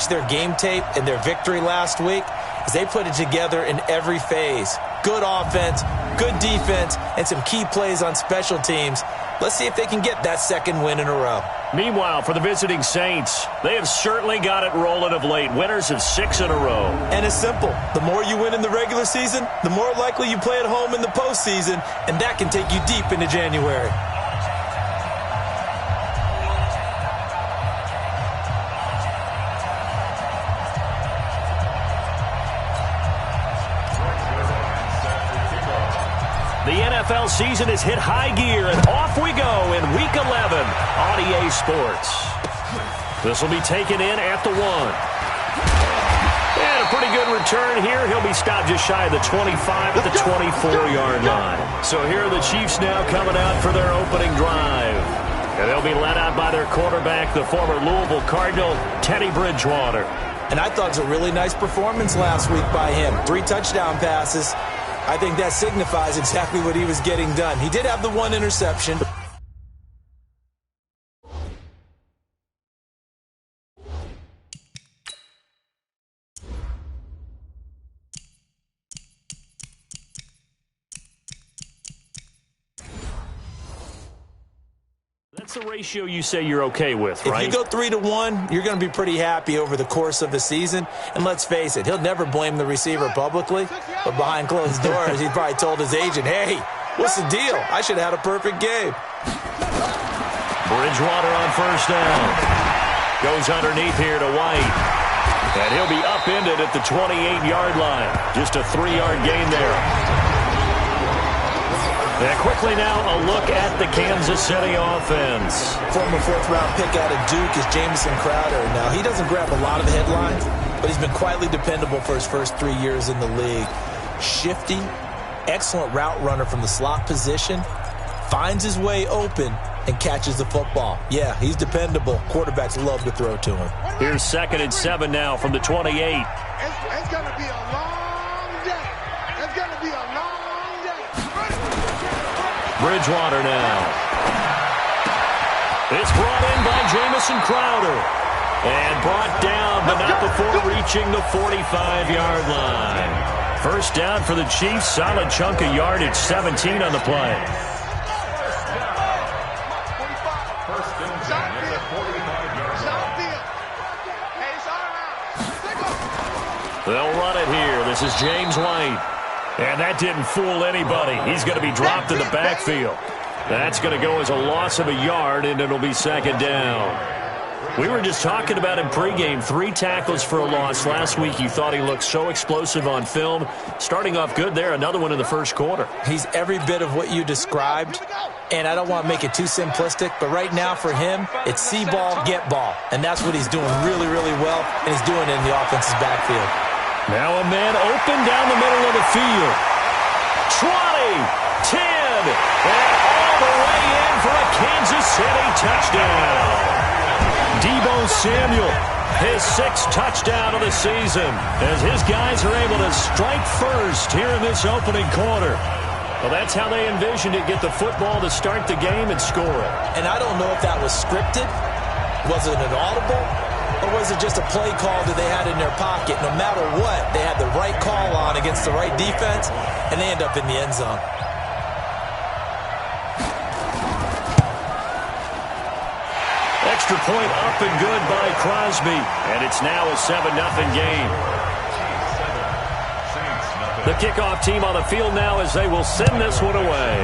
watch their game tape and their victory last week, is they put it together in every phase. Good offense, good defense, and some key plays on special teams. Let's see if they can get that second win in a row. Meanwhile, for the visiting Saints, they have certainly got it rolling of late. Winners of 6 in a row. And it's simple. The more you win in the regular season, the more likely you play at home in the postseason, and that can take you deep into January. The NFL season has hit high gear, and off we go in Week 11 on EA Sports. This will be taken in at the 1. And a pretty good return here. He'll be stopped just shy of the 25 at the 24-yard line. So here are the Chiefs now coming out for their opening drive. And they'll be led out by their quarterback, the former Louisville Cardinal, Teddy Bridgewater. And I thought it was a really nice performance last week by him. 3 touchdown passes. I think that signifies exactly what he was getting done. He did have the 1 interception. That's the ratio you say you're okay with, right? If you go 3-to-1, you're going to be pretty happy over the course of the season. And let's face it, he'll never blame the receiver publicly. But behind closed doors, he probably told his agent, hey, what's the deal? I should have had a perfect game. Bridgewater on first down. Goes underneath here to White. And he'll be upended at the 28-yard line. Just a 3-yard gain there. And quickly now, a look at the Kansas City offense. Former 4th-round pick out of Duke is Jamison Crowder. Now, he doesn't grab a lot of headlines, but he's been quietly dependable for his first 3 years in the league. Shifty, excellent route runner from the slot position, finds his way open, and catches the football. Yeah, he's dependable. Quarterbacks love to throw to him. Here's 2nd and 7 now from the 28. It's going to be a long day. It's going to be a long day. Bridgewater now. It's brought in by Jamison Crowder. And brought down, but not before reaching the 45-yard line. First down for the Chiefs. Solid chunk of yardage. 17 on the play. They'll run it here. This is James White. And that didn't fool anybody. He's going to be dropped in the backfield. That's going to go as a loss of a yard, and it'll be 2nd down. We were just talking about him pregame. 3 tackles for a loss. Last week you thought he looked so explosive on film. Starting off good there. Another one in the first quarter. He's every bit of what you described. And I don't want to make it too simplistic, but right now for him, it's see ball, get ball. And that's what he's doing really, really well, and he's doing it in the offense's backfield. Now a man open down the middle of the field. 20, 10, and all the way in for a Kansas City touchdown. Deebo Samuel, his 6th touchdown of the season, as his guys are able to strike first here in this opening quarter. Well, that's how they envisioned it, get the football to start the game and score it. And I don't know if that was scripted. Was it an audible? Or was it just a play call that they had in their pocket? No matter what, they had the right call on against the right defense, and they end up in the end zone. Extra point up and good by Crosby, and it's now a 7-0 game. The kickoff team on the field now as they will send this one away.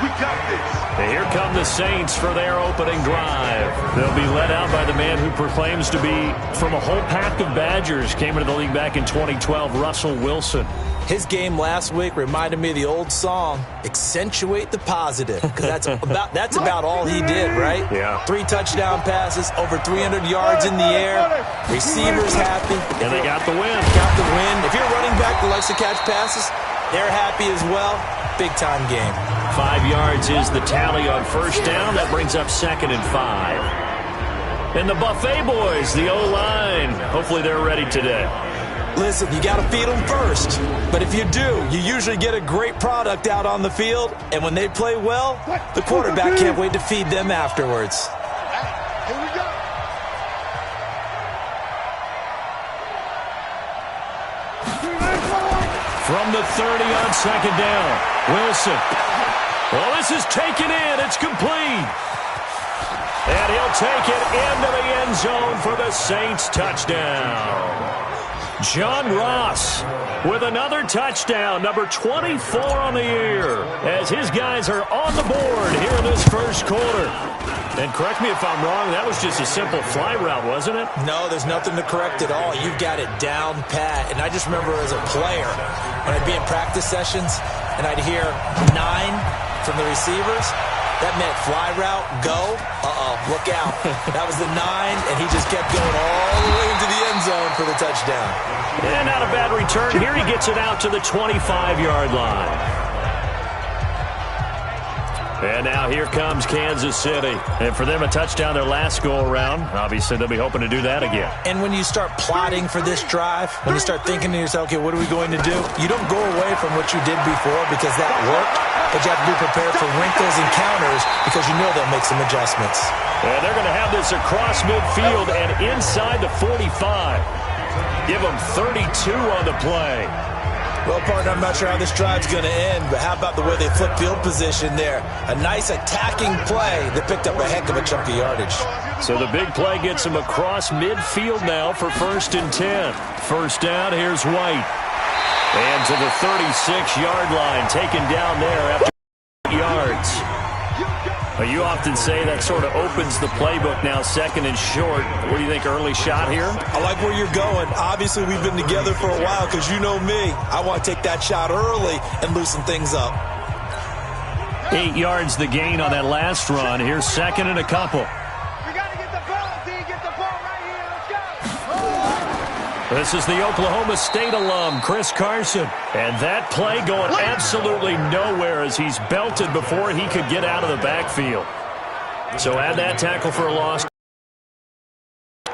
We got this. And here come the Saints for their opening drive. They'll be led out by the man who proclaims to be from a whole pack of Badgers. Came into the league back in 2012, Russell Wilson. His game last week reminded me of the old song, Accentuate the Positive, because that's about all he did, right? Yeah. 3 touchdown passes, over 300 yards in the air, receivers happy. And they got the win. Got the win. If you're a running back that likes to catch passes, they're happy as well. Big-time game. 5 yards is the tally on first down. That brings up 2nd and 5. And the Buffet boys, the O-line, hopefully they're ready today. Listen, you got to feed them first. But if you do, you usually get a great product out on the field. And when they play well, the quarterback can't wait to feed them afterwards. Here we go. From the 30 on second down, Wilson. Well, this is taken in. It's complete. And he'll take it into the end zone for the Saints touchdown. John Ross with another touchdown, number 24 on the year, as his guys are on the board here in this first quarter. And correct me if I'm wrong, that was just a simple fly route, wasn't it? No, there's nothing to correct at all. You've got it down pat. And I just remember as a player, when I'd be in practice sessions and I'd hear 9 from the receivers, that meant fly route, go, look out. That was the 9, and he just kept going all the way into the end zone for the touchdown. And not a bad return. Here he gets it out to the 25-yard line. And now here comes Kansas City. And for them, a touchdown their last go-around. Obviously, they'll be hoping to do that again. And when you start plotting for this drive, when you start thinking to yourself, okay, what are we going to do? You don't go away from what you did before because that worked, but you have to be prepared for wrinkles and counters because you know they'll make some adjustments. And they're going to have this across midfield and inside the 45. Give them 32 on the play. Well, partner, I'm not sure how this drive's going to end, but how about the way they flip field position there? A nice attacking play that picked up a heck of a chunk of yardage. So the big play gets them across midfield now for 1st and 10. First down, here's White. And to the 36-yard line, taken down there after 8 yards. You often say that sort of opens the playbook now, 2nd and short. What do you think, early shot here? I like where you're going. Obviously, we've been together for a while because you know me. I want to take that shot early and loosen things up. 8 yards the gain on that last run. Here's 2nd and a couple. We got to get the ball, D. Get the ball right here. Let's go. This is the Oklahoma State alum, Chris Carson. And that play going absolutely nowhere as he's belted before he could get out of the backfield. So add that tackle for a loss.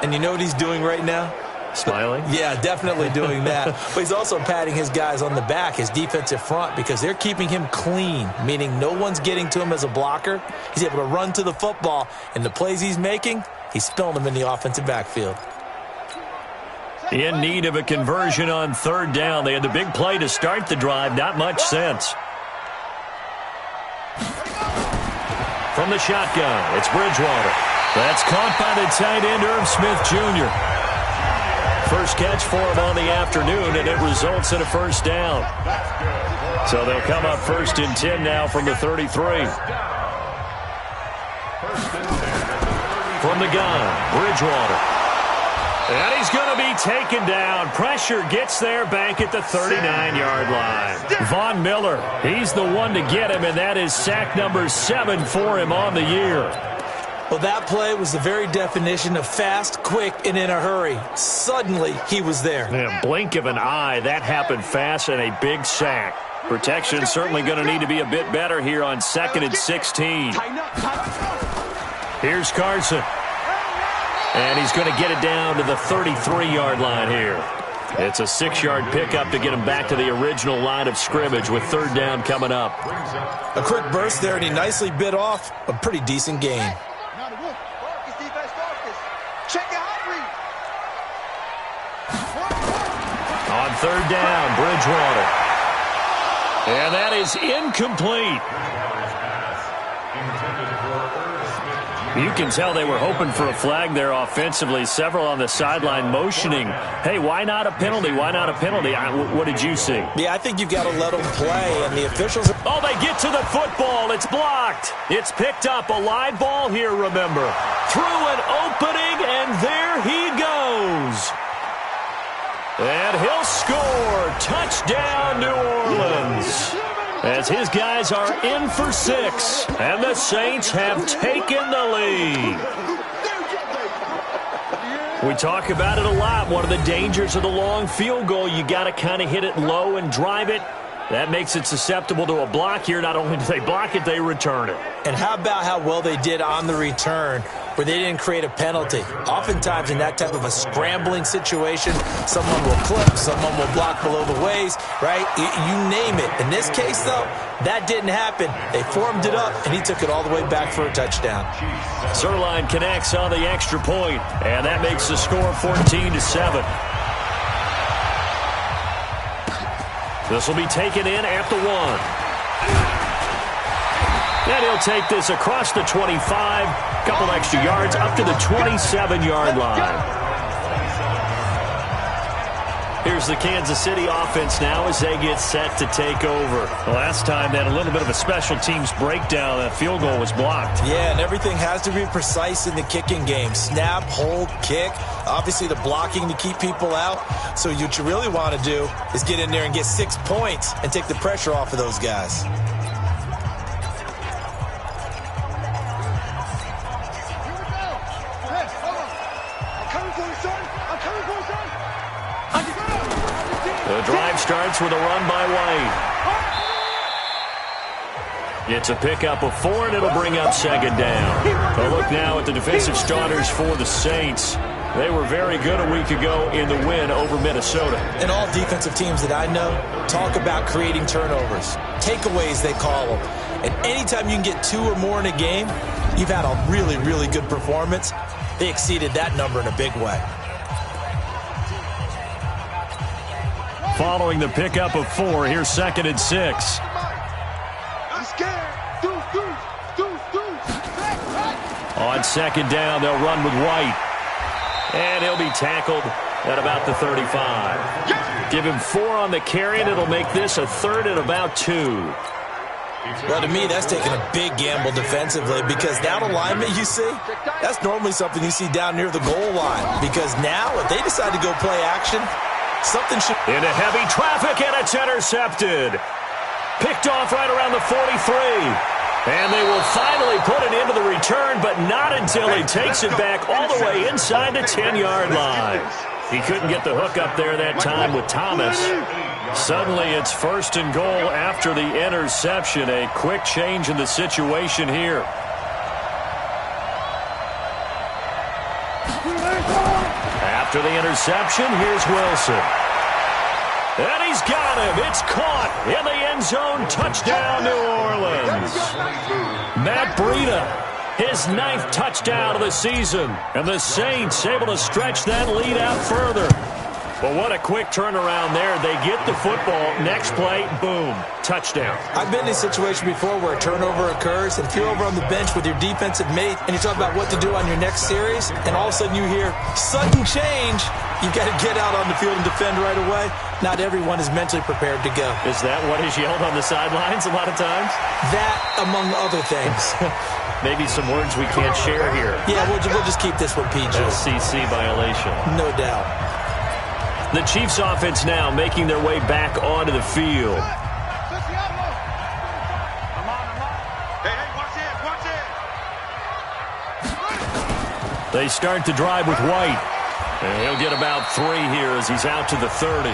And you know what he's doing right now? Smiling? Yeah, definitely doing that. But he's also patting his guys on the back, his defensive front, because they're keeping him clean, meaning no one's getting to him as a blocker. He's able to run to the football, and the plays he's making, he's spilling them in the offensive backfield. In need of a conversion on 3rd down. They had the big play to start the drive. Not much sense. From the shotgun, it's Bridgewater. That's caught by the tight end, Irv Smith Jr. First catch for him on the afternoon, and it results in a 1st down. So they'll come up 1st and 10 now from the 33. From the gun, Bridgewater. And he's going to be taken down. Pressure gets there back at the 39-yard line. Von Miller, he's the one to get him, and that is sack number 7 for him on the year. Well, that play was the very definition of fast, quick, and in a hurry. Suddenly, he was there. Yeah, blink of an eye, that happened fast and a big sack. Protection certainly going to need to be a bit better here on 2nd and 16. Here's Carson. And he's going to get it down to the 33-yard line here. It's a 6-yard pickup to get him back to the original line of scrimmage with 3rd down coming up. A quick burst there, and he nicely bit off a pretty decent gain. On 3rd down, Bridgewater. And that is incomplete. You can tell they were hoping for a flag there offensively. Several on the sideline motioning, hey, why not a penalty? Why not a penalty? What did you see? Yeah, I think you've got to let them play, and the officials are... Oh, they get to the football. It's blocked. It's picked up. A live ball here, remember. Through an opening, and there he goes. And he'll score. Touchdown, New Orleans. As his guys are in for 6, and the Saints have taken the lead. We talk about it a lot. One of the dangers of the long field goal, you got to kind of hit it low and drive it. That makes it susceptible to a block here. Not only do they block it, they return it. And how about how well they did on the return? where they didn't create a penalty. Oftentimes in that type of a scrambling situation, someone will clip, someone will block below the waist, right? You name it. In this case, though, that didn't happen. They formed it up, and he took it all the way back for a touchdown. Zuerlein connects on the extra point, and that makes the score 14-7. This will be taken in at the 1. And he'll take this across the 25, couple extra yards up to the 27-yard line. Here's the Kansas City offense now as they get set to take over. Last time they had a little bit of a special teams breakdown. That field goal was blocked. Yeah, and everything has to be precise in the kicking game. Snap, hold, kick. Obviously the blocking to keep people out. So what you really want to do is get in there and get 6 points and take the pressure off of those guys. The drive starts with a run by White. It's a pickup of 4, and it'll bring up second down. A look now at the defensive starters for the Saints. They were very good a week ago in the win over Minnesota. And all defensive teams that I know talk about creating turnovers. Takeaways, they call them. And anytime you can get 2 or more in a game, you've had a really, really good performance. They exceeded that number in a big way. Following the pickup of 4, here's 2nd and 6. On second down, they'll run with White. And he'll be tackled at about the 35. Give him 4 on the carry, and it'll make this a 3rd and about 2. Well, to me, that's taking a big gamble defensively because that alignment you see, that's normally something you see down near the goal line. Because now, if they decide to go play action, something should... Into heavy traffic, and it's intercepted. Picked off right around the 43. And they will finally put it into the return, but not until he takes it back all the way inside the 10-yard line. He couldn't get the hook up there that time with Thomas. Suddenly it's 1st and goal after the interception. A quick change in the situation here. After the interception, here's Wilson. And he's got him. It's caught in the end zone. Touchdown, New Orleans. Matt Breida, his 9th touchdown of the season. And the Saints able to stretch that lead out further. But what a quick turnaround there. They get the football. Next play, boom, touchdown. I've been in a situation before where a turnover occurs, and if you're over on the bench with your defensive mate and you talk about what to do on your next series, and all of a sudden you hear sudden change, you've got to get out on the field and defend right away. Not everyone is mentally prepared to go. Is that what is yelled on the sidelines a lot of times? That, among other things. Maybe some words we can't share here. Yeah, we'll just keep this one PG. FCC violation. No doubt. The Chiefs offense now making their way back onto the field. They start the drive with White. And he'll get about 3 here as he's out to the 30.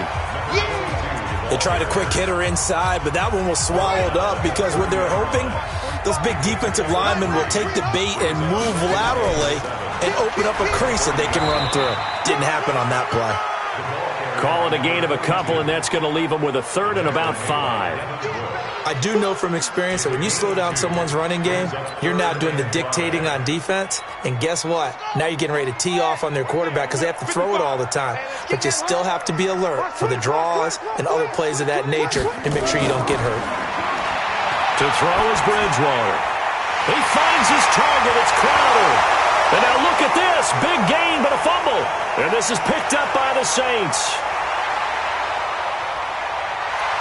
They tried a quick hitter inside, but that one was swallowed up because what they're hoping, those big defensive linemen will take the bait and move laterally and open up a crease that they can run through. Didn't happen on that play. Call it a gain of a couple, and that's going to leave them with a 3rd and about 5. I do know from experience that when you slow down someone's running game, you're now doing the dictating on defense. And guess what? Now you're getting ready to tee off on their quarterback because they have to throw it all the time. But you still have to be alert for the draws and other plays of that nature to make sure you don't get hurt. To throw is Bridgewater. He finds his target. It's Crowder. And now look at this. Big gain, but a fumble. And this is picked up by the Saints.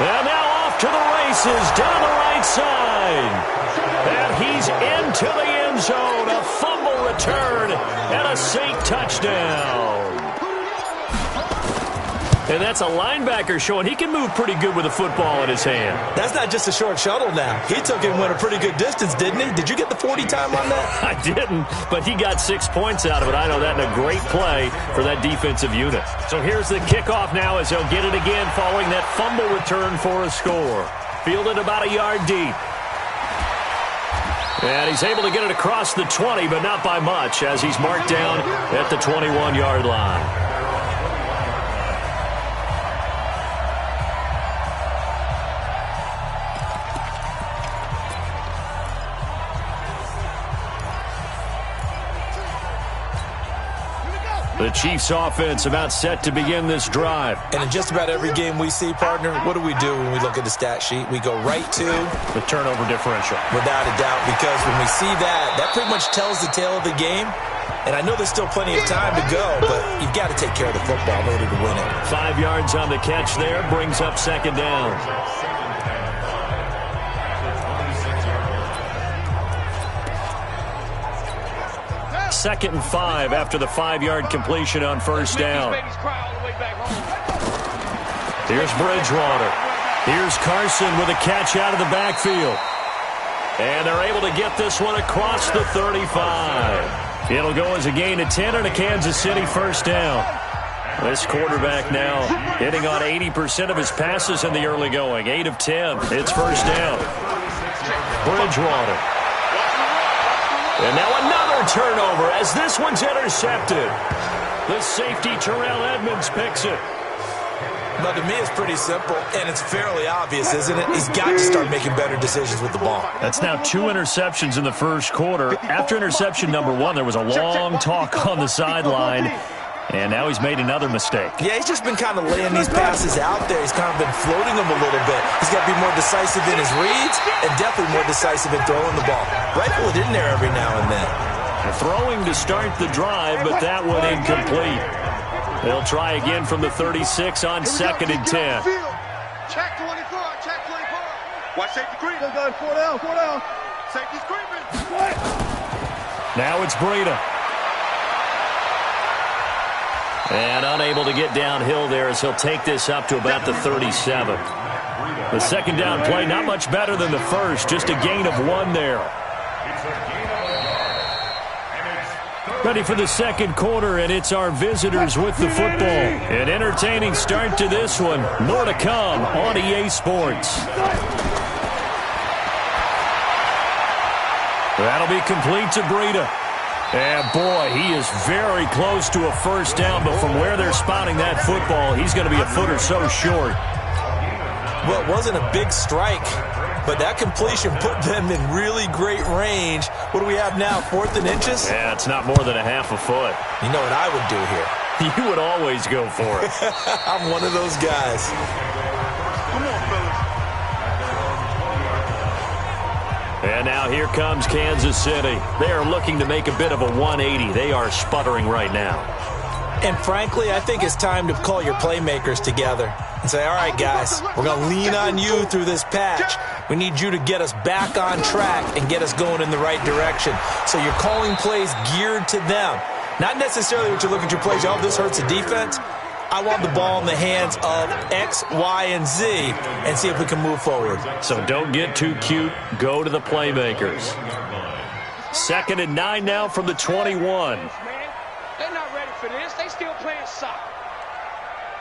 And now off to the races down the right side. And he's into the end zone. A fumble return and a Saint touchdown. And that's a linebacker showing he can move pretty good with a football in his hand. That's not just a short shuttle now. He took it and went a pretty good distance, didn't he? Did you get the 40 time on that? I didn't, but he got 6 points out of it. I know that in a great play for that defensive unit. So here's the kickoff now as they'll get it again following that fumble return for a score. Fielded about a yard deep. And he's able to get it across the 20, but not by much, as he's marked down at the 21-yard line. The Chiefs offense about set to begin this drive. And in just about every game we see, partner, what do when we look at the stat sheet? We go right to the turnover differential. Without a doubt, because when we see that pretty much tells the tale of the game. And I know there's still plenty of time to go, but you've got to take care of the football in order to win it. 5 yards on the catch there, brings up second down. Second and 5 after the 5-yard completion on first down. Here's Bridgewater. Here's Carson with a catch out of the backfield. And they're able to get this one across the 35. It'll go as a gain of 10 and a Kansas City first down. This quarterback now hitting on 80% of his passes in the early going. 8 of 10. It's first down. Bridgewater. And now another turnover as this one's intercepted. The safety, Terrell Edmonds, picks it. Well, to me, it's pretty simple, and it's fairly obvious, isn't it? He's got to start making better decisions with the ball. That's now 2 interceptions in the first quarter. After interception number 1, there was a long talk on the sideline, and now he's made another mistake. Yeah, he's just been kind of laying these passes out there. He's kind of been floating them a little bit. He's got to be more decisive in his reads and definitely more decisive in throwing the ball. Rifle it in there every now and then. Throwing to start the drive, but that one incomplete. They'll try again from the 36 on second and 10. Check 24, check 24. Watch safety creeping. 4 down. Safety's creeping. Now it's Breida. And unable to get downhill there as he'll take this up to about the 37. The second down play, not much better than the first, just a gain of 1 there. Ready for the second quarter, and it's our visitors with the football. An entertaining start to this one. More to come on EA Sports. That'll be complete to Breida. And boy, he is very close to a first down, but from where they're spotting that football, he's going to be a foot or so short. Well, it wasn't a big strike, but that completion put them in really great range. What do we have now, 4th and inches? Yeah, it's not more than a half a foot. You know what I would do here? You would always go for it. I'm one of those guys. Come on, fellas. And now here comes Kansas City. They are looking to make a bit of a 180. They are sputtering right now. And frankly, I think it's time to call your playmakers together and say, all right, guys, we're going to lean on you through this patch. We need you to get us back on track and get us going in the right direction. So you're calling plays geared to them. Not necessarily what you look at your plays, oh, this hurts the defense. I want the ball in the hands of X, Y, and Z and see if we can move forward. So don't get too cute. Go to the playmakers. 2nd and 9 now from the 21. They're not ready for this. They still playing soccer.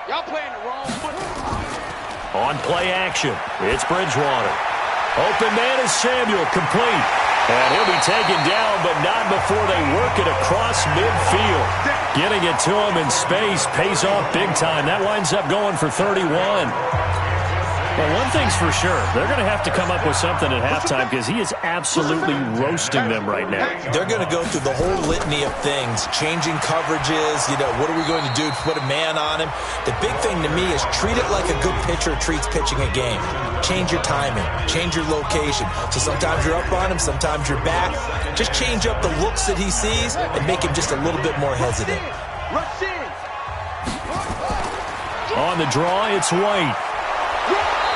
Y'all playing the wrong football. On play action, it's Bridgewater. Open man is Samuel, complete. And he'll be taken down, but not before they work it across midfield. Getting it to him in space pays off big time. That winds up going for 31. Well, one thing's for sure. They're going to have to come up with something at halftime because he is absolutely roasting them right now. They're going to go through the whole litany of things, changing coverages, what are we going to do to put a man on him? The big thing to me is treat it like a good pitcher treats pitching a game. Change your timing, change your location. So sometimes you're up on him, sometimes you're back. Just change up the looks that he sees and make him just a little bit more hesitant. On the draw, it's White.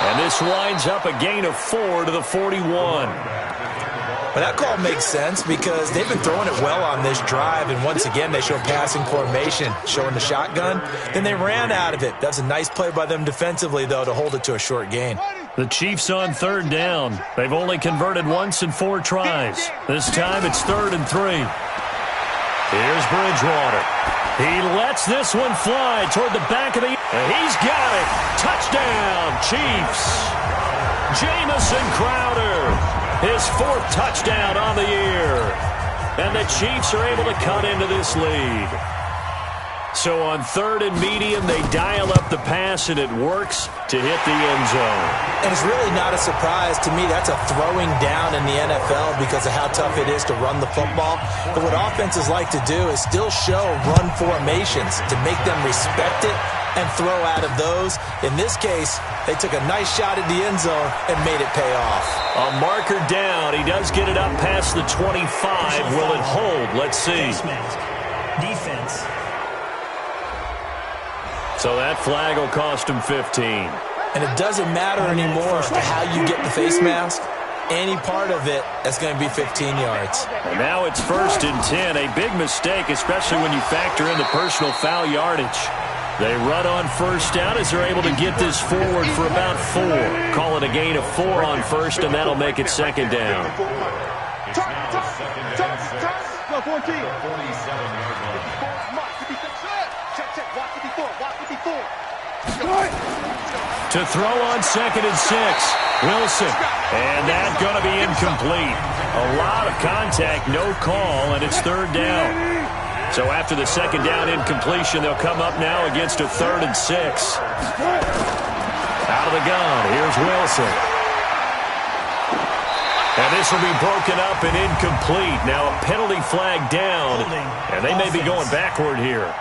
And this winds up a gain of 4 to the 41. Well, that call makes sense because they've been throwing it well on this drive, and once again they show passing formation, showing the shotgun. Then they ran out of it. That's a nice play by them defensively, though, to hold it to a short gain. The Chiefs on 3rd down. They've only converted once in 4 tries. This time it's 3rd and 3. Here's Bridgewater. He lets this one fly toward the back of the... He's got it. Touchdown, Chiefs. Jamison Crowder. His 4th touchdown on the year. And the Chiefs are able to cut into this lead. So on 3rd and medium, they dial up the pass, and it works to hit the end zone. And it's really not a surprise to me. That's a throwing down in the NFL because of how tough it is to run the football. But what offenses like to do is still show run formations to make them respect it and throw out of those. In this case, they took a nice shot at the end zone and made it pay off. A marker down. He does get it up past the 25. Will it hold? Let's see. Defense. So that flag will cost him 15. And it doesn't matter anymore how you get the face mask. Any part of it, that's going to be 15 yards. And now it's 1st and 10. A big mistake, especially when you factor in the personal foul yardage. They run on 1st down as they're able to get this forward for about 4. Call it a gain of 4 on 1st, and that'll make it 2nd down. To throw on 2nd and 6. Wilson. And that's going to be incomplete. A lot of contact, no call, and it's 3rd down. So after the 2nd down incompletion, they'll come up now against a 3rd and 6. Out of the gun, here's Wilson. And this will be broken up and incomplete. Now a penalty flag down, and they may be going backward here.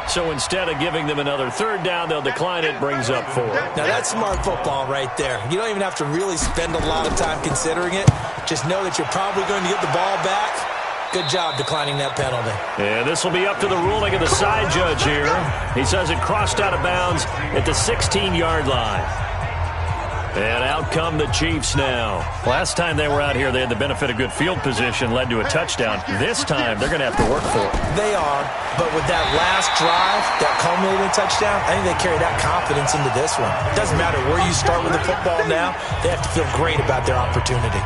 So instead of giving them another 3rd down, they'll decline it, brings up 4. Now that's smart football right there. You don't even have to really spend a lot of time considering it. Just know that you're probably going to get the ball back. Good job declining that penalty. And this will be up to the ruling of the side judge here. He says it crossed out of bounds at the 16-yard line. And out come the Chiefs now. Last time they were out here, they had the benefit of good field position, led to a touchdown. This time, they're going to have to work for it. They are, but with that last drive, that culminating touchdown, I think they carry that confidence into this one. It doesn't matter where you start with the football now, they have to feel great about their opportunity.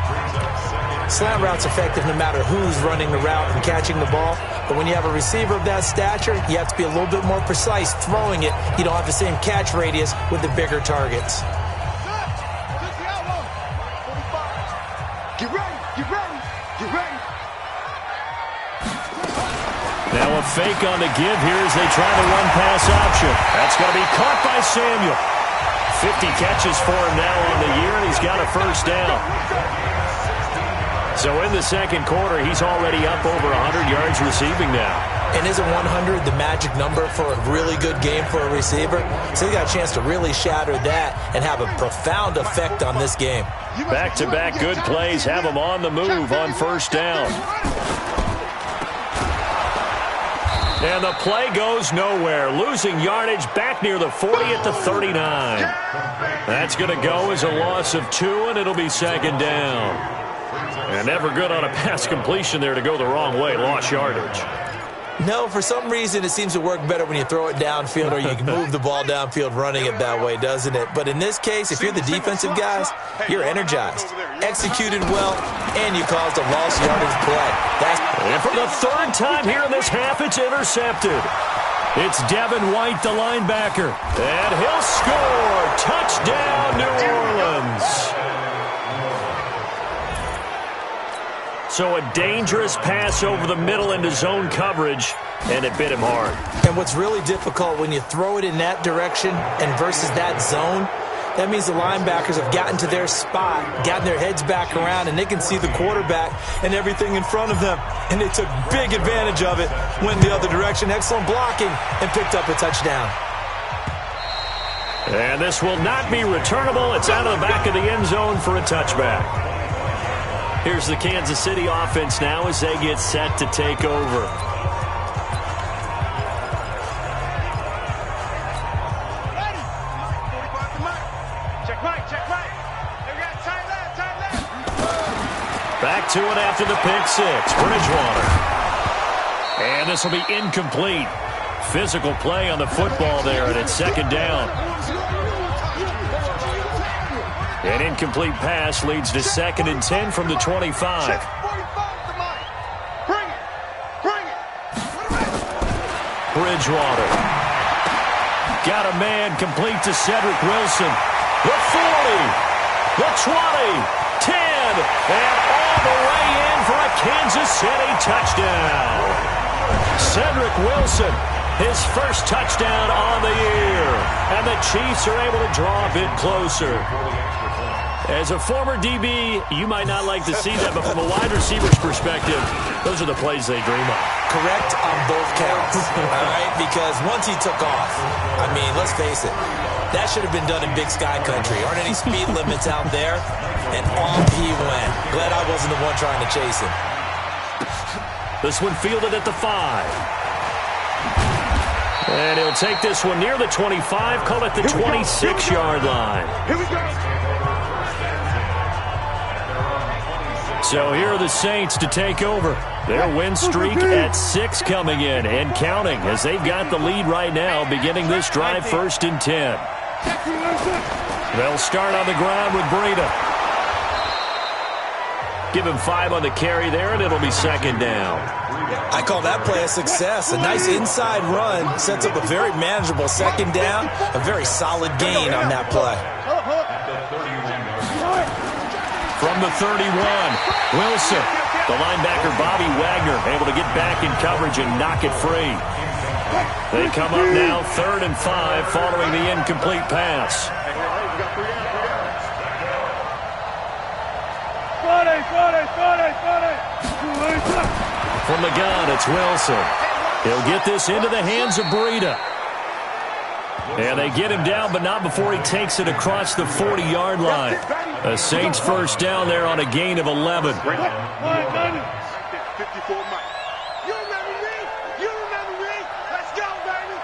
Slant route's effective no matter who's running the route and catching the ball, but when you have a receiver of that stature, you have to be a little bit more precise throwing it. You don't have the same catch radius with the bigger targets. Get ready, get ready, get ready. Now a fake on the give here as they try the run-pass option. That's going to be caught by Samuel. 50 catches for him now on the year, and he's got a 1st down. So in the 2nd quarter, he's already up over 100 yards receiving now. And isn't 100 the magic number for a really good game for a receiver? So he got a chance to really shatter that and have a profound effect on this game. Back-to-back good plays have him on the move on 1st down. And the play goes nowhere. Losing yardage back near the 40 at the 39. That's going to go as a loss of 2, and it'll be 2nd down. And never good on a pass completion there to go the wrong way. Lost yardage. No, for some reason it seems to work better when you throw it downfield or you can move the ball downfield running it that way, doesn't it? But in this case, if you're the defensive guys, you're energized, executed well, and you caused a lost yardage play. And for the 3rd time here in this half, it's intercepted. It's Devin White, the linebacker. And he'll score. Touchdown, New Orleans. So a dangerous pass over the middle into zone coverage, and it bit him hard. And what's really difficult when you throw it in that direction and versus that zone, that means the linebackers have gotten to their spot, gotten their heads back around, and they can see the quarterback and everything in front of them. And they took big advantage of it, went the other direction, excellent blocking, and picked up a touchdown. And this will not be returnable. It's out of the back of the end zone for a touchback. Here's the Kansas City offense now as they get set to take over. Check right. They got tight left. Back to it after the pick 6. Bridgewater. And this will be incomplete. Physical play on the football there, and it's 2nd down. An incomplete pass leads to 2nd and 10 from the 25. Bridgewater. Got a man complete to Cedric Wilson. The 40. the 20, 10, and all the way in for a Kansas City touchdown. Cedric Wilson, his first touchdown on the year, and the Chiefs are able to draw a bit closer. As a former DB, you might not like to see that, but from a wide receiver's perspective, those are the plays they dream of. Correct on both counts, all right? Because once he took off, I mean, let's face it, that should have been done in Big Sky Country. Aren't any speed limits out there? And off he went. Glad I wasn't the one trying to chase him. This one fielded at the 5. And he'll take this one near the 25, call it the 26-yard line. Here we go. So here are the Saints to take over. Their win streak at 6 coming in and counting as they've got the lead right now beginning this drive 1st and 10. They'll start on the ground with Breida. Give him 5 on the carry there, and it'll be 2nd down. I call that play a success. A nice inside run sets up a very manageable 2nd down. A very solid gain on that play. From the 31, Wilson. The linebacker, Bobby Wagner, able to get back in coverage and knock it free. They come up now 3rd and 5 following the incomplete pass. From the gun, it's Wilson. He'll get this into the hands of Breida. And they get him down, but not before he takes it across the 40-yard line. A Saints first down there on a gain of 11. 54 Mike. You remember me? You remember me? Let's go, baby.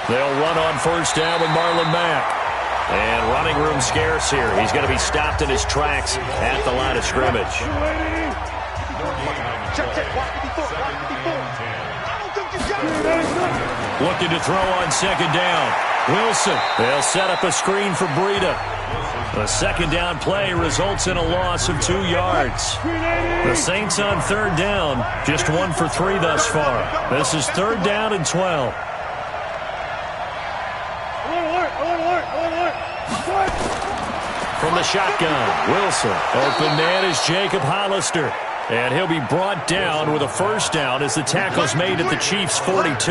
They'll run on first down with Marlon Mack. And running room scarce here. He's going to be stopped in his tracks at the line of scrimmage. Looking to throw on 2nd down. Wilson. They'll set up a screen for Breida. The 2nd down play results in a loss of 2 yards. The Saints on 3rd down, just 1 for 3 thus far. This is 3rd down and 12. From the shotgun, Wilson. Open man is Jacob Hollister. And he'll be brought down with a first down as the tackle's made at the Chiefs' 42.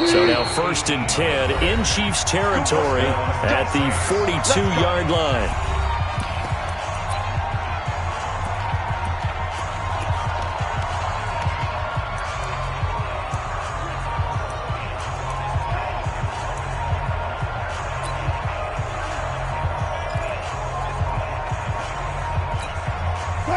So now 1st and 10 in Chiefs territory at the 42-yard line.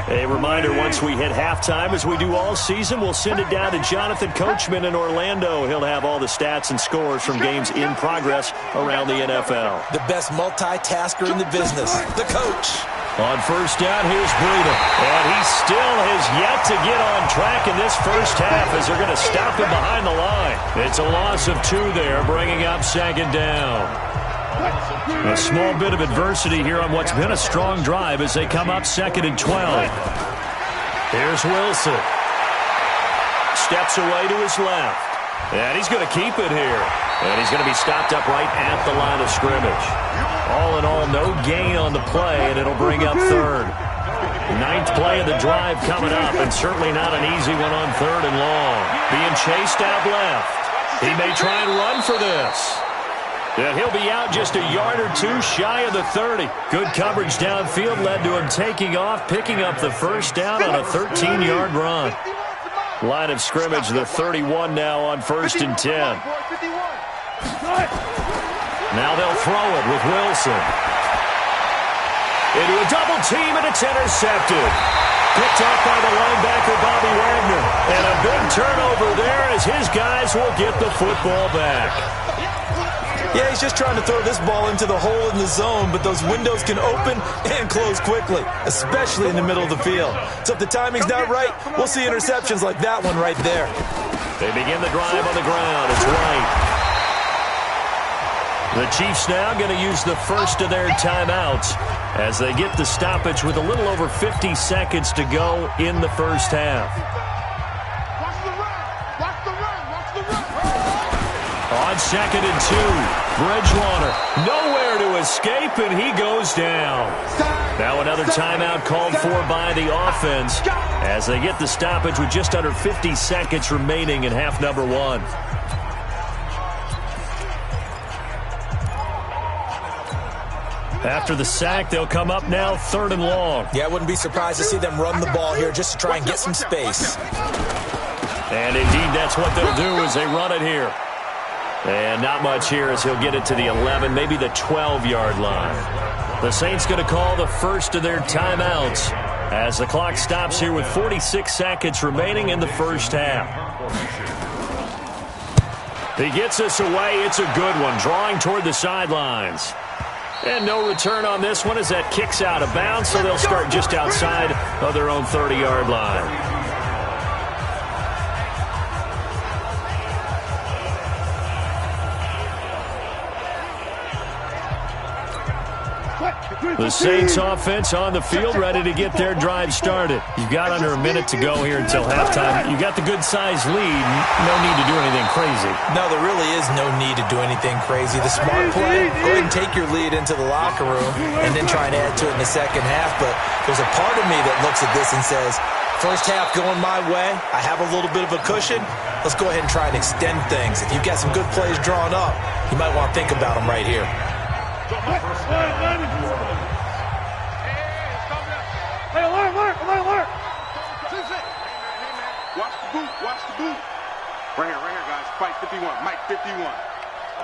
A reminder, once we hit halftime, as we do all season, we'll send it down to Jonathan Coachman in Orlando. He'll have all the stats and scores from games in progress around the NFL. The best multitasker in the business, the coach. On first down, here's Breida. And he still has yet to get on track in this first half as they're going to stop him behind the line. It's a loss of 2 there, bringing up 2nd down. A small bit of adversity here on what's been a strong drive as they come up 2nd and 12. Here's Wilson. Steps away to his left. And he's going to keep it here. And he's going to be stopped up right at the line of scrimmage. All in all, no gain on the play, and it'll bring up 3rd. 9th play of the drive coming up, and certainly not an easy one on 3rd and long. Being chased out left. He may try and run for this. And he'll be out just a yard or 2 shy of the 30. Good coverage downfield led to him taking off, picking up the first down on a 13-yard run. Line of scrimmage, the 31 now on 1st and 10. Now they'll throw it with Wilson. Into a double team, and it's intercepted. Picked off by the linebacker, Bobby Wagner. And a big turnover there as his guys will get the football back. Yeah, he's just trying to throw this ball into the hole in the zone, but those windows can open and close quickly, especially in the middle of the field. So if the timing's not right, we'll see interceptions like that one right there. They begin the drive on the ground. It's right. The Chiefs now going to use the first of their timeouts as they get the stoppage with a little over 50 seconds to go in the first half. On 2nd and 2. Bridgewater, nowhere to escape, and he goes down. Now another timeout called for by the offense as they get the stoppage with just under 50 seconds remaining in half number one. After the sack, they'll come up now 3rd and long. Yeah, I wouldn't be surprised to see them run the ball here just to try and get some space. And indeed, that's what they'll do as they run it here. And not much here as he'll get it to the 11, maybe the 12-yard line. The Saints going to call the first of their timeouts as the clock stops here with 46 seconds remaining in the first half. He gets us away. It's a good one, drawing toward the sidelines. And no return on this one as that kicks out of bounds, so they'll start just outside of their own 30-yard line. The Saints offense on the field, ready to get their drive started. You've got under a minute to go here until halftime. You've got the good-sized lead. No need to do anything crazy. No, there really is no need to do anything crazy. The smart play, go ahead and take your lead into the locker room and then try and add to it in the second half. But there's a part of me that looks at this and says, first half going my way, I have a little bit of a cushion. Let's go ahead and try and extend things. If you've got some good plays drawn up, you might want to think about them right here. Hey, alert! Watch the boot. Right here, guys. Fight 51, Mike 51.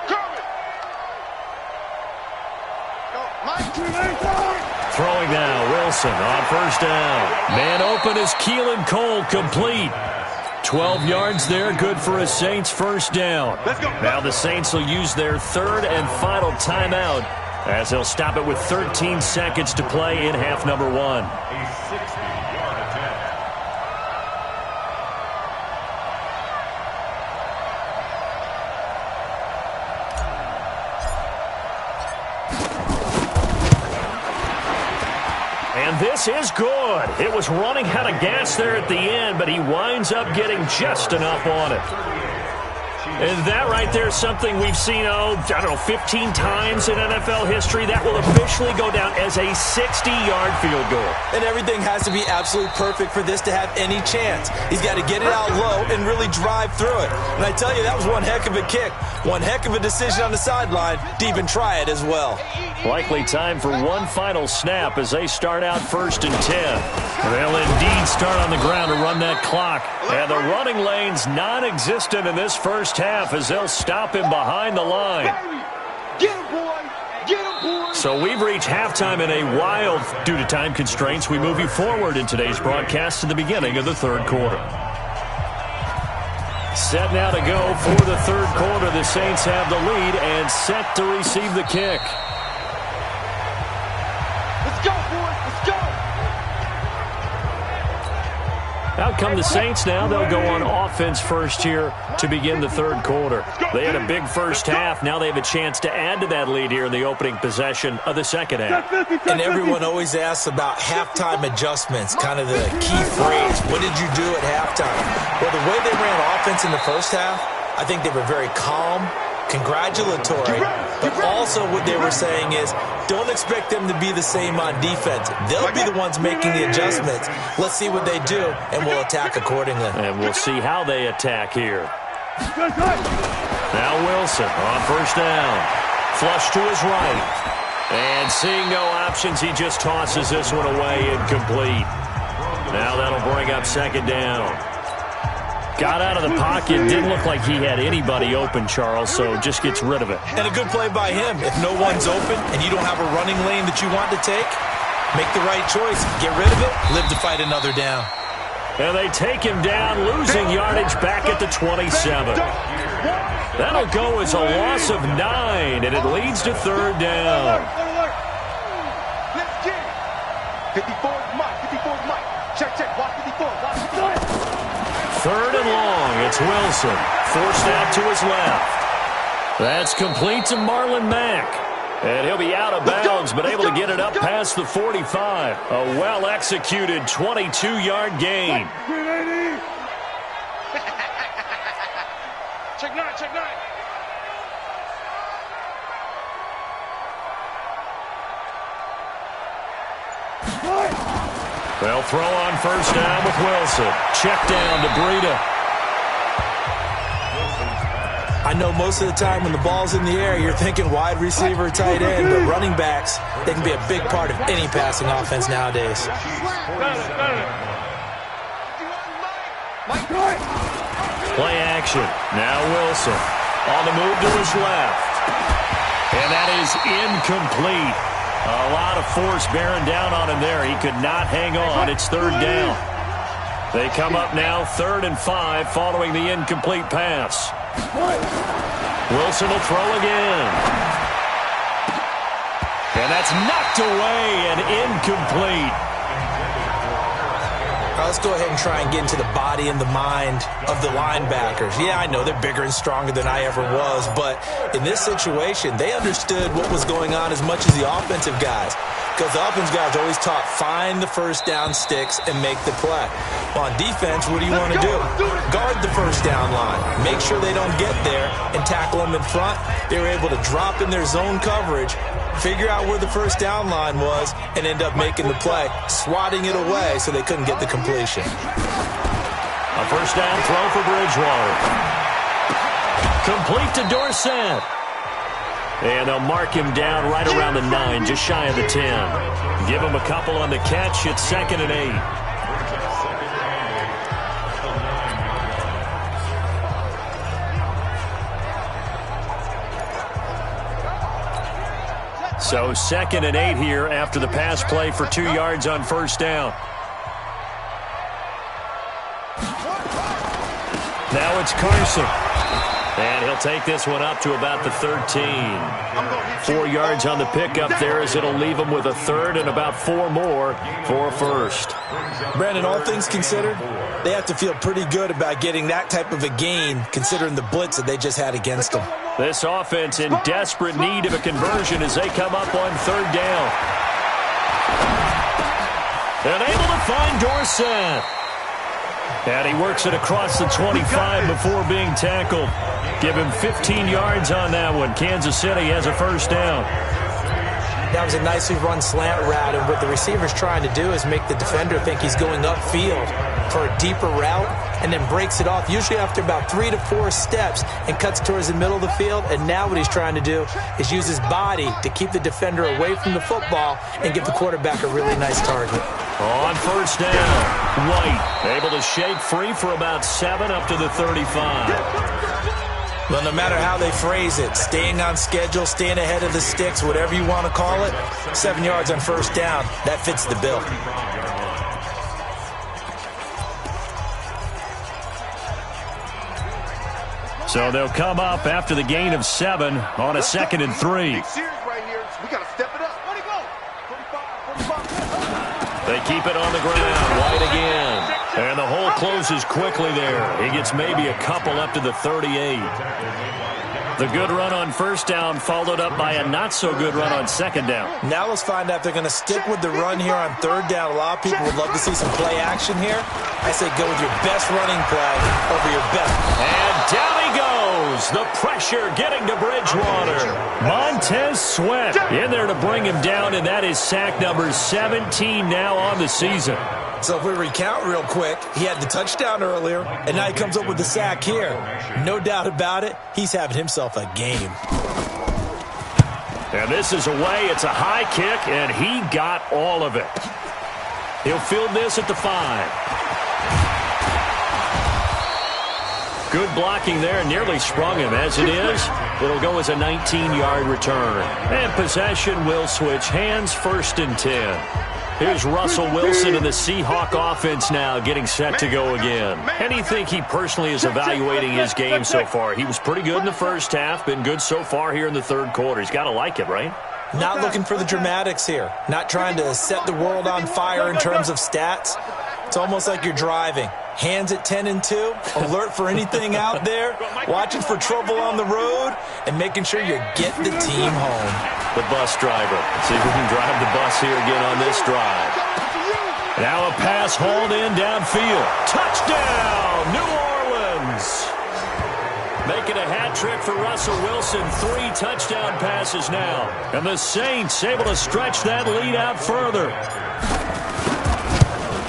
Coming! Throwing now, Wilson on first down. Man open is Keelan Cole, complete. 12 yards there, good for a Saints first down. Now the Saints will use their 3rd and final timeout as they'll stop it with 13 seconds to play in half number one. And this is good. It was running out of gas there at the end, but he winds up getting just enough on it. And that right there is something we've seen, 15 times in NFL history. That will officially go down as a 60-yard field goal. And everything has to be absolutely perfect for this to have any chance. He's got to get it out low and really drive through it. And I tell you, that was one heck of a kick. One heck of a decision on the sideline to even try it as well. Likely time for one final snap as they start out 1st and 10. They'll indeed start on the ground to run that clock. And the running lane's non-existent in this first half as they'll stop him behind the line. Get him, boy! Get him, boy! So we've reached halftime in a while. Due to time constraints, we move you forward in today's broadcast to the beginning of the 3rd quarter. Set now to go for the 3rd quarter. The Saints have the lead and set to receive the kick. Let's go, boys! Let's go! Out come the Saints now. They'll go on offense first here to begin the 3rd quarter. They had a big first half. Now they have a chance to add to that lead here in the opening possession of the second half. And everyone always asks about halftime adjustments, kind of the key phrase. What did you do at halftime? Well, the way they ran offense in the first half, I think they were very calm, congratulatory, but also what they were saying is don't expect them to be the same on defense. They'll be the ones making the adjustments. Let's see what they do, and we'll attack accordingly. And we'll see how they attack here. Now Wilson on first down. Flush to his right. And seeing no options, he just tosses this one away incomplete. Now that'll bring up 2nd down. Got out of the pocket. Didn't look like he had anybody open, Charles, so just gets rid of it. And a good play by him. If no one's open and you don't have a running lane that you want to take, make the right choice. Get rid of it. Live to fight another down. And they take him down, losing yardage back at the 27. That'll go as a loss of 9, and it leads to 3rd down. Let's get it. 54's Mike. 54's Mike. Check. Watch 54. Watch 54. 3rd and long. It's Wilson. Forced out to his left. That's complete to Marlon Mack. And he'll be out of bounds, but able to get it up past the 45. A well-executed 22-yard gain. Check 9. They'll throw on first down with Wilson. Check down to Breida. I know most of the time when the ball's in the air, you're thinking wide receiver, tight end, but running backs, they can be a big part of any passing offense nowadays. Play action. Now Wilson on the move to his left. And that is incomplete. A lot of force bearing down on him there. He could not hang on. It's third down. They come up now 3rd and 5 following the incomplete pass. Wilson will throw again. And that's knocked away and incomplete. Let's go ahead and try and get into the body and the mind of the linebackers. Yeah, I know they're bigger and stronger than I ever was, but in this situation, they understood what was going on as much as the offensive guys. Because the offensive guys always taught, find the first down sticks and make the play. Well, on defense, what do you want to do? Guard the first down line. Make sure they don't get there and tackle them in front. They were able to drop in their zone coverage, figure out where the first down line was, and end up making the play, swatting it away so they couldn't get the completion. A first down throw for Bridgewater. Complete to Dorsett. And they'll mark him down right around the 9, just shy of the 10. Give him a couple on the catch. It's 2nd and 8. So 2nd and 8 here after the pass play for 2 yards on first down. Now it's Carson. And he'll take this one up to about the 13. 4 yards on the pickup there as it'll leave him with a 3rd and about 4 more for a first. Brandon, all things considered, they have to feel pretty good about getting that type of a gain considering the blitz that they just had against them. This offense in desperate need of a conversion as they come up on 3rd down. And able to find Dorsett. And he works it across the 25 before being tackled. Give him 15 yards on that one. Kansas City has a first down. That was a nicely run slant route, and what the receiver's trying to do is make the defender think he's going upfield for a deeper route and then breaks it off, usually after about 3 to 4 steps, and cuts towards the middle of the field. And now what he's trying to do is use his body to keep the defender away from the football and give the quarterback a really nice target. On first down, White able to shake free for about 7 up to the 35. Well, no matter how they phrase it, staying on schedule, staying ahead of the sticks, whatever you want to call it, 7 yards on first down, that fits the bill. So they'll come up after the gain of 7 on a 2nd and 3. We got to step it up. They keep it on the ground. White again. And the hole closes quickly there. He gets maybe a couple up to the 38. The good run on first down followed up by a not-so-good run on 2nd down. Now let's find out if they're going to stick with the run here on 3rd down. A lot of people would love to see some play action here. I say go with your best running play over your best. And down he goes. The pressure getting to Bridgewater. Montez Sweat in there to bring him down, and that is sack number 17 now on the season. So if we recount real quick, he had the touchdown earlier, and now he comes up with the sack here. No doubt about it, he's having himself a game. And this is away. It's a high kick, and he got all of it. He'll field this at the 5. Good blocking there. Nearly sprung him. As it is, it'll go as a 19-yard return. And possession will switch hands, 1st and 10. Here's Russell Wilson and the Seahawk offense now getting set to go again. How do you think he personally is evaluating his game so far? He was pretty good in the first half, been good so far here in the 3rd quarter. He's got to like it, right? Not looking for the dramatics here. Not trying to set the world on fire in terms of stats. It's almost like you're driving. Hands at 10 and 2, alert for anything out there, watching for trouble on the road, and making sure you get the team home. The bus driver. See if we can drive the bus here again on this drive. Now a pass hauled in downfield. Touchdown, New Orleans. Making a hat trick for Russell Wilson. 3 touchdown passes now. And the Saints able to stretch that lead out further.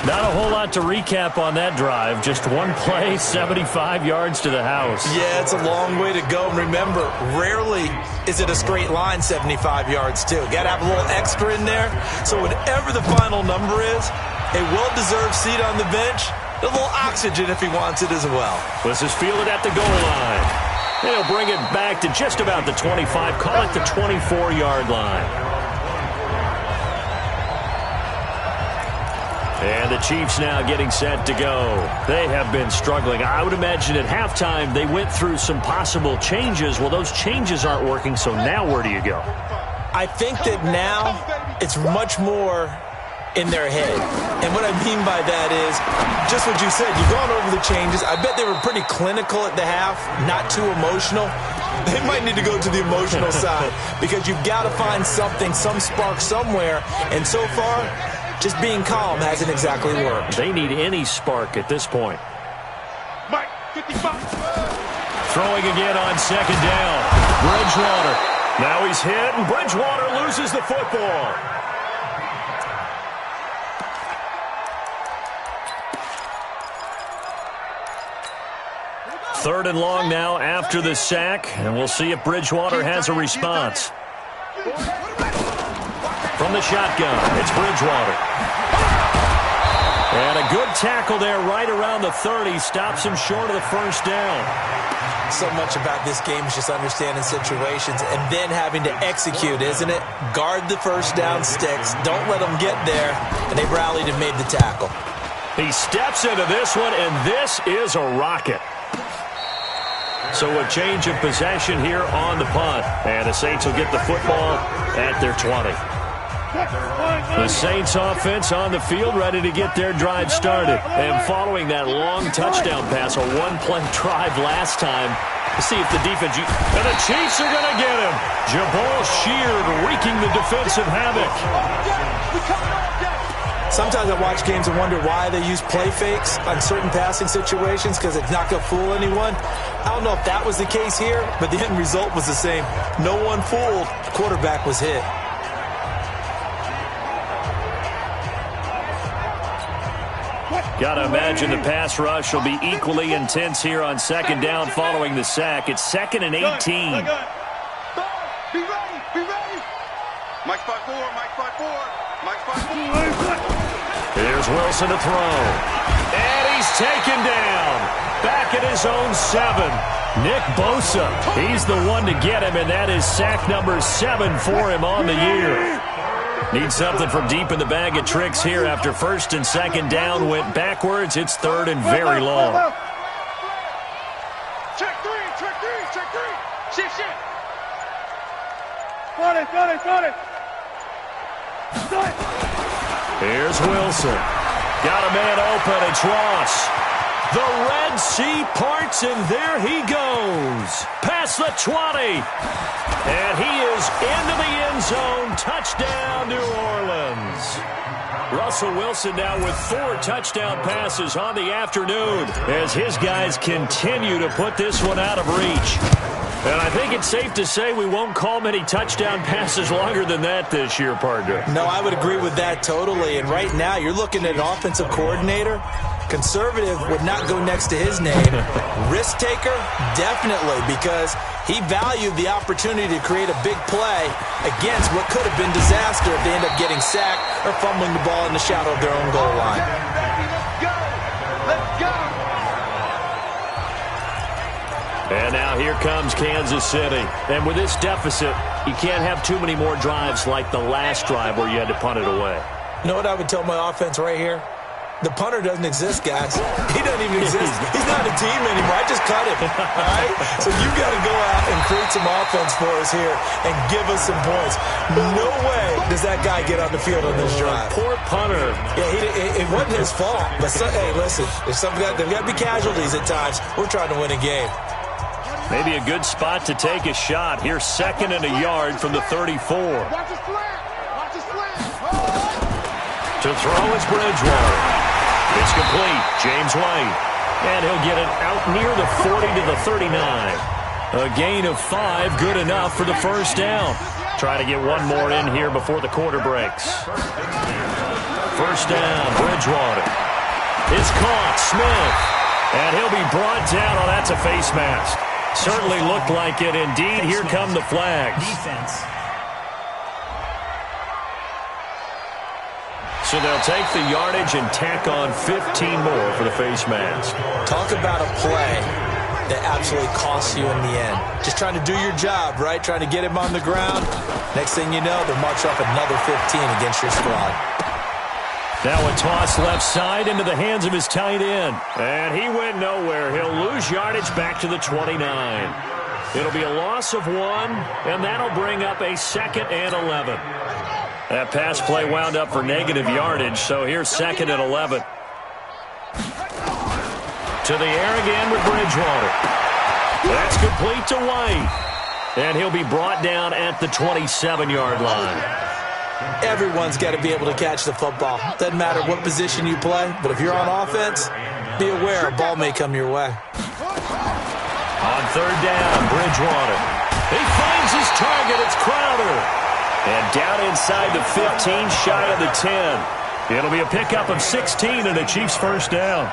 Not a whole lot to recap on that drive. Just one play, 75 yards to the house. Yeah, it's a long way to go. And remember, rarely is it a straight line 75 yards, too. Got to have a little extra in there. So whatever the final number is, a well-deserved seat on the bench, a little oxygen if he wants it as well. This is fielded at the goal line. And he'll bring it back to just about the 25. Call it the 24-yard line. And the Chiefs now getting set to go. They have been struggling. I would imagine at halftime they went through some possible changes. Well, those changes aren't working, so now where do you go? I think that now it's much more in their head. And what I mean by that is just what you said. You've gone over the changes. I bet they were pretty clinical at the half, not too emotional. They might need to go to the emotional side because you've got to find something, some spark somewhere. And so far, just being calm hasn't exactly worked. They need any spark at this point. Mike, 55. Throwing again on second down. Bridgewater. Now he's hit, and Bridgewater loses the football. Third and long now after the sack, and we'll see if Bridgewater has a response. From the shotgun, it's Bridgewater. And a good tackle there right around the 30. Stops him short of the first down. So much about this game is just understanding situations and then having to execute, isn't it? Guard the first down sticks. Don't let them get there. And they rallied and made the tackle. He steps into this one, and this is a rocket. So a change of possession here on the punt. And the Saints will get the football at their 20. The Saints offense on the field ready to get their drive started. And following that long touchdown pass, a one-play drive last time, to see if the defense... And the Chiefs are going to get him. Jabal Sheard wreaking the defensive havoc. Sometimes I watch games and wonder why they use play fakes on certain passing situations because it's not going to fool anyone. I don't know if that was the case here, but the end result was the same. No one fooled. The quarterback was hit. Got to imagine the pass rush will be equally intense here on second down following the sack. It's 2nd and 18. Be ready, be ready. Mike 5-4, Mike 5-4, Mike 5-4. Here's Wilson to throw. And he's taken down. Back at his own 7. Nick Bosa, he's the one to get him, and that is sack number 7 for him on the year. Needs something from deep in the bag of tricks here after first and second down went backwards. It's 3rd and very long. Check 3, check 3, check 3. Shift, shift. Got it, got it, got it. Here's Wilson. Got a man open. It's Ross. The Red Sea parts, and there he goes. Past the 20. And he is into the end zone. Touchdown, New Orleans. Russell Wilson now with 4 touchdown passes on the afternoon as his guys continue to put this one out of reach. And I think it's safe to say we won't call many touchdown passes longer than that this year, partner. No, I would agree with that totally. And right now, you're looking at an offensive coordinator. Conservative would not go next to his name. Risk taker, definitely, because he valued the opportunity to create a big play against what could have been disaster if they end up getting sacked or fumbling the ball in the shadow of their own goal line. Let's go! Let's go! And now here comes Kansas City. And with this deficit, you can't have too many more drives like the last drive where you had to punt it away. You know what I would tell my offense right here? The punter doesn't exist, guys. He doesn't even exist. He's not a team anymore. I just cut him. All right? So you got to go out and create some offense for us here and give us some points. No way does that guy get on the field on this drive. Poor punter. Yeah, it wasn't his fault. But, hey, listen, there's there's got to be casualties at times. We're trying to win a game. Maybe a good spot to take a shot. Here's 2nd and a yard from the 34. Watch the slant! Watch the slant! To throw is Bridgewater. It's complete. James White. And he'll get it out near the 40 to the 39. A gain of 5, good enough for the first down. Try to get one more in here before the quarter breaks. first down, Bridgewater. It's caught, Smith. And he'll be brought down. Oh, that's a face mask. Certainly looked like it indeed. Here come the flags. Defense. So they'll take the yardage and tack on 15 more for the face mask. Talk about a play that absolutely costs you in the end. Just trying to do your job, right? Trying to get him on the ground. Next thing you know, they'll march off another 15 against your squad. Now a toss left side into the hands of his tight end. And he went nowhere. He'll lose yardage back to the 29. It'll be a loss of 1, and that'll bring up a 2nd and 11. That pass play wound up for negative yardage, so here's 2nd and 11. To the air again with Bridgewater. That's complete to White. And he'll be brought down at the 27-yard line. Everyone's got to be able to catch the football. Doesn't matter what position you play, but if you're on offense, be aware a ball may come your way. On 3rd down, Bridgewater. He finds his target. It's Crowder. And down inside the 15, shy of the 10. It'll be a pickup of 16 and a Chiefs first down.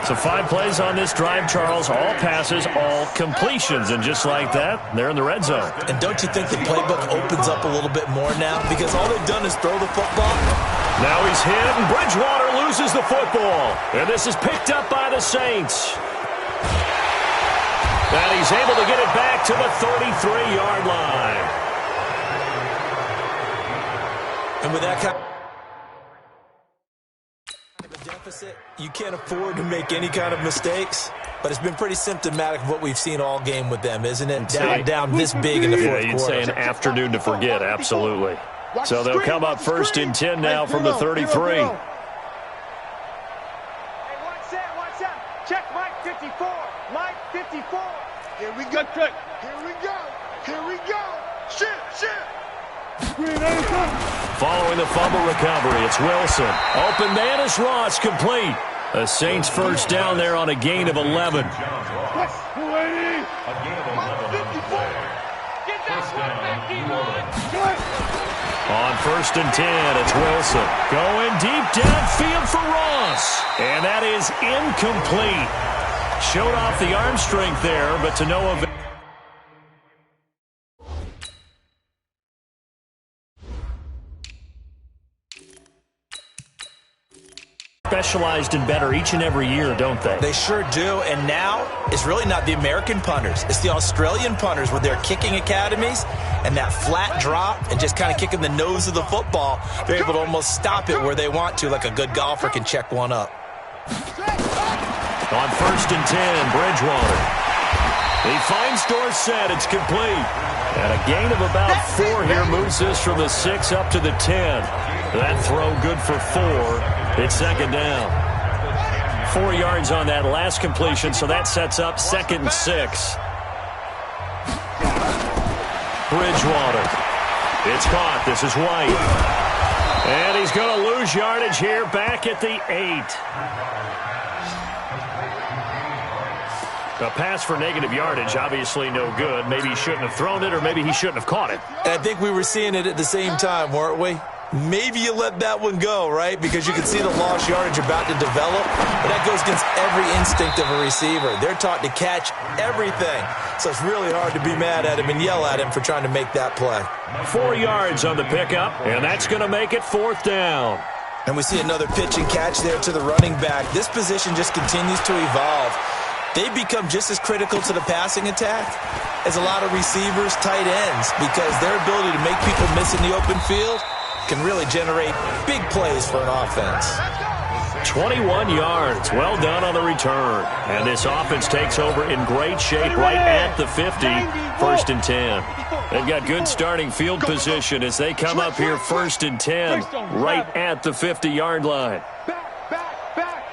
So 5 plays on this drive, Charles. All passes, all completions. And just like that, they're in the red zone. And don't you think the playbook opens up a little bit more now? Because all they've done is throw the football. Now he's hit, and Bridgewater loses the football. And this is picked up by the Saints. And he's able to get it back to the 33-yard line. And with that kind of a deficit, you can't afford to make any kind of mistakes. But it's been pretty symptomatic of what we've seen all game with them, isn't it? Down this big in the fourth quarter. You'd say an afternoon to forget, absolutely. So they'll come up 1st and 10 now from the 33. Hey, watch that. Check Mike 54. Mike 54. Here we go, check. Here we go. Here we go. Shit. Following the fumble recovery, it's Wilson. Open man is Ross, complete. The Saints first down there on a gain of 11. Get that quarterback, D-line. On 1st and 10, it's Wilson. Going deep downfield for Ross. And that is incomplete. Showed off the arm strength there, but to no avail. Specialized in better each and every year, don't they? They sure do, and now it's really not the American punters. It's the Australian punters with their kicking academies and that flat drop and just kind of kicking the nose of the football. They're able to almost stop it where they want to, like a good golfer can check one up. On 1st and 10, Bridgewater. He finds Dorsett. It's complete. And a gain of about 4 here moves this from the 6 up to the 10. That throw good for 4. It's 2nd down. 4 yards on that last completion, so that sets up 2nd and 6. Bridgewater. It's caught. This is White. And he's going to lose yardage here back at the 8. A pass for negative yardage, obviously no good. Maybe he shouldn't have thrown it, or maybe he shouldn't have caught it. And I think we were seeing it at the same time, weren't we? Maybe you let that one go, right? Because you can see the lost yardage about to develop. But that goes against every instinct of a receiver. They're taught to catch everything. So it's really hard to be mad at him and yell at him for trying to make that play. 4 yards on the pickup, and that's going to make it 4th down. And we see another pitch and catch there to the running back. This position just continues to evolve. They become just as critical to the passing attack as a lot of receivers, tight ends, because their ability to make people miss in the open field can really generate big plays for an offense. 21 yards. Well done on the return. And this offense takes over in great shape right at the 50. 1st and 10. They've got good starting field position as they come up here 1st and 10 right at the 50-yard line. Back.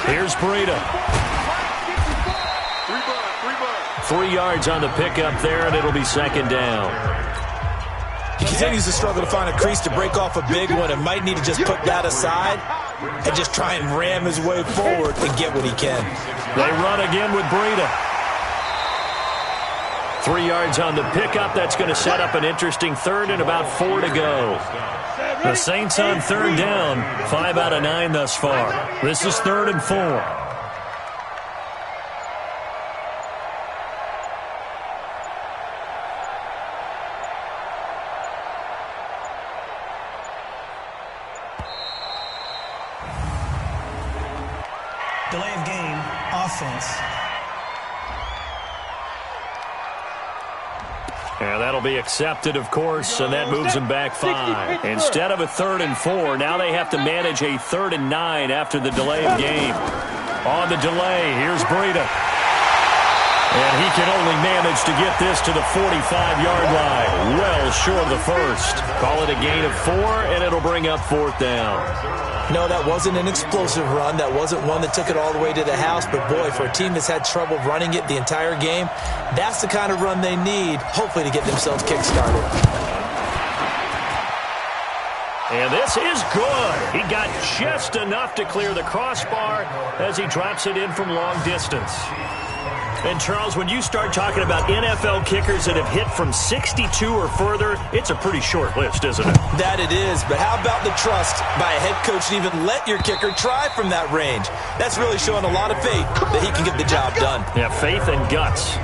Here's Breida. 3 yards on the pickup there, and it'll be 2nd down. He continues to struggle to find a crease to break off a big one and might need to just put that aside and just try and ram his way forward and get what he can. They run again with Breida. 3 yards on the pickup. That's going to set up an interesting third and about 4 to go. The Saints on third down, 5 out of 9 thus far. This is 3rd and 4. Delay of game, offense. And that'll be accepted, of course, and that moves them back 5. Instead of a 3rd and 4, now they have to manage a 3rd and 9 after the delay of game. On the delay, here's Breida. And he can only manage to get this to the 45-yard line. Well short of the first. Call it a gain of 4, and it'll bring up 4th down. No, that wasn't an explosive run. That wasn't one that took it all the way to the house. But, boy, for a team that's had trouble running it the entire game, that's the kind of run they need, hopefully, to get themselves kick-started. And this is good. He got just enough to clear the crossbar as he drops it in from long distance. And, Charles, when you start talking about NFL kickers that have hit from 62 or further, it's a pretty short list, isn't it? That it is, but how about the trust by a head coach to even let your kicker try from that range? That's really showing a lot of faith that he can get the job done. Yeah, faith and guts.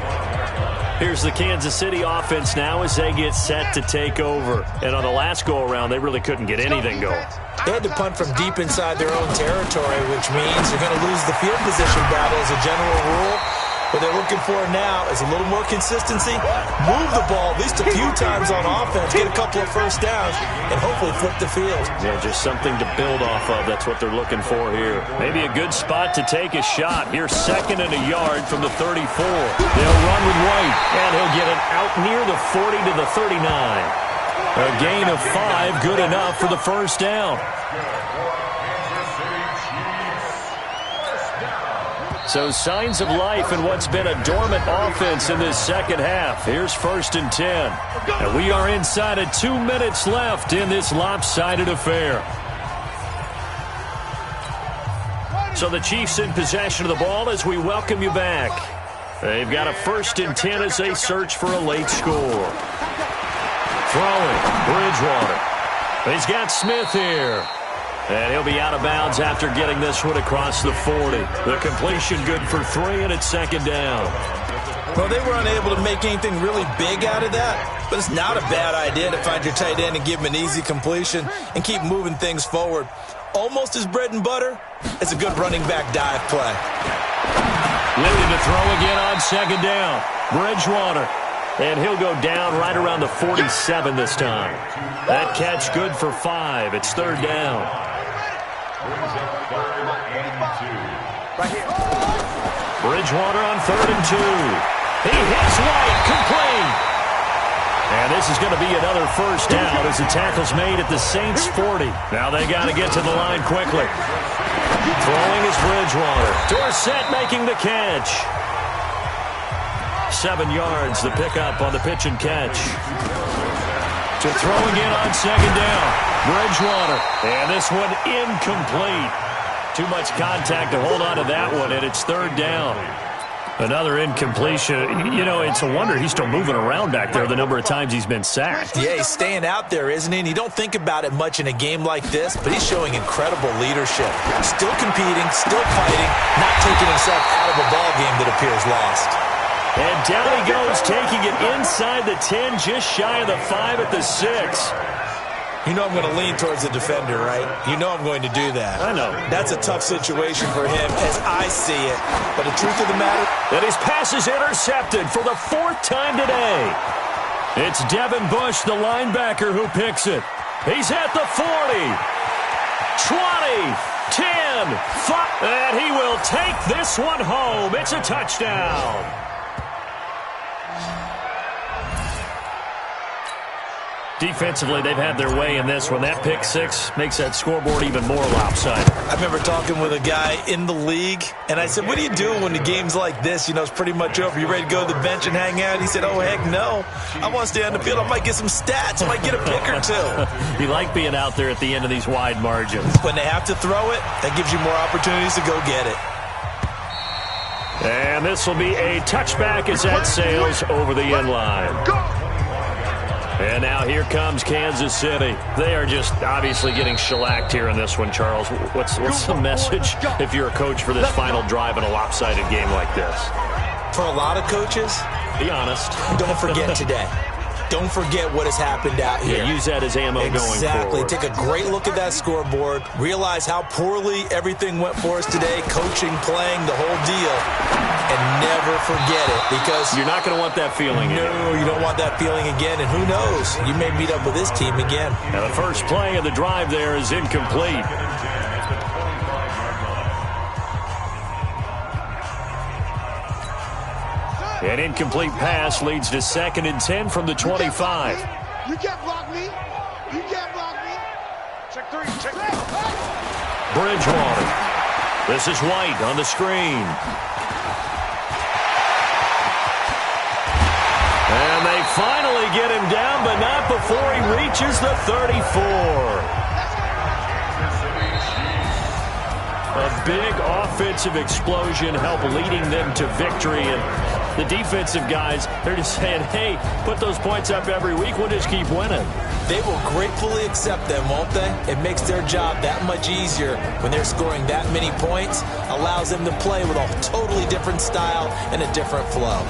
Here's the Kansas City offense now as they get set to take over. And on the last go-around, they really couldn't get anything going. They had to punt from deep inside their own territory, which means they're going to lose the field position battle as a general rule. What they're looking for now is a little more consistency, move the ball at least a few times on offense, get a couple of first downs, and hopefully flip the field. Yeah, just something to build off of. That's what they're looking for here. Maybe a good spot to take a shot. Here's 2nd and a yard from the 34. They'll run with White, and he'll get it out near the 40 to the 39. A gain of 5, good enough for the first down. So signs of life in what's been a dormant offense in this second half. Here's 1st and 10. And we are inside of 2 minutes left in this lopsided affair. So the Chiefs in possession of the ball as we welcome you back. They've got a 1st and 10 as they search for a late score. Throwing, Bridgewater. He's got Smith here. And he'll be out of bounds after getting this one across the 40. The completion good for 3, and it's 2nd down. Well, they were unable to make anything really big out of that, but it's not a bad idea to find your tight end and give him an easy completion and keep moving things forward. Almost as bread and butter as a good running back dive play. Lifted to throw again on 2nd down. Bridgewater. And he'll go down right around the 47 this time. That catch good for 5. It's 3rd down. Bridgewater on 3rd and 2. He hits White, complete. And this is going to be another first down as the tackle's made at the Saints 40. Now they got to get to the line quickly. Throwing is Bridgewater. Dorsett making the catch. 7 yards, the pickup on the pitch and catch. To throw again on 2nd down. Bridgewater. And this one incomplete. Too much contact to hold on to that one, and it's 3rd down. Another incompletion. You know, it's a wonder he's still moving around back there the number of times he's been sacked. Yeah, he's staying out there, isn't he? And you don't think about it much in a game like this, but he's showing incredible leadership. Still competing, still fighting, not taking himself out of a ball game that appears lost. And down he goes, taking it inside the 10, just shy of the 5 at the 6. You know I'm going to lean towards the defender, right? You know I'm going to do that. I know. That's a tough situation for him as I see it. But the truth of the matter... And his pass is intercepted for the 4th time today. It's Devin Bush, the linebacker, who picks it. He's at the 40. 20. 10. 5. And he will take this one home. It's a touchdown. Defensively, they've had their way in this one. That pick 6 makes that scoreboard even more lopsided. I remember talking with a guy in the league, and I said, what do you do when the game's like this? You know, it's pretty much over. You ready to go to the bench and hang out? He said, oh, heck no. I want to stay on the field. I might get some stats. I might get a pick or 2. You like being out there at the end of these wide margins. When they have to throw it, that gives you more opportunities to go get it. And this will be a touchback as that sails over the end line. And now here comes Kansas City. They are just obviously getting shellacked here in this one, Charles. What's the message if you're a coach for this final drive in a lopsided game like this? For a lot of coaches, be honest. Don't forget today. Don't forget what has happened out here. Yeah, use that as ammo going forward. Exactly. Take a great look at that scoreboard. Realize how poorly everything went for us today. Coaching, playing, the whole deal. And never forget it, because you're not going to want that feeling again. No, you don't want that feeling again. And who knows? You may meet up with this team again. Now the first play of the drive there is incomplete. An incomplete pass leads to 2nd and 10 from the 25. You can't block me. You can't block me. Check 3. Check 3. Bridgewater. This is White on the screen. And they finally get him down, but not before he reaches the 34. A big offensive explosion helped leading them to victory. And the defensive guys, they're just saying, hey, put those points up every week. We'll just keep winning. They will gratefully accept them, won't they? It makes their job that much easier when they're scoring that many points. Allows them to play with a totally different style and a different flow.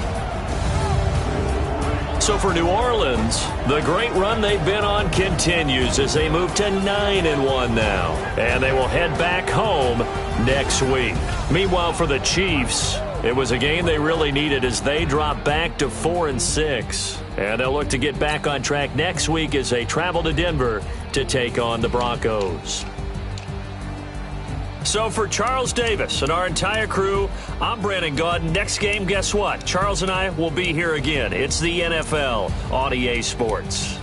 So for New Orleans, the great run they've been on continues as they move to 9-1 now. And they will head back home next week. Meanwhile, for the Chiefs, it was a game they really needed as they drop back to 4-6. And they'll look to get back on track next week as they travel to Denver to take on the Broncos. So for Charles Davis and our entire crew, I'm Brandon Gaudin. Next game, guess what? Charles and I will be here again. It's the NFL on EA Sports.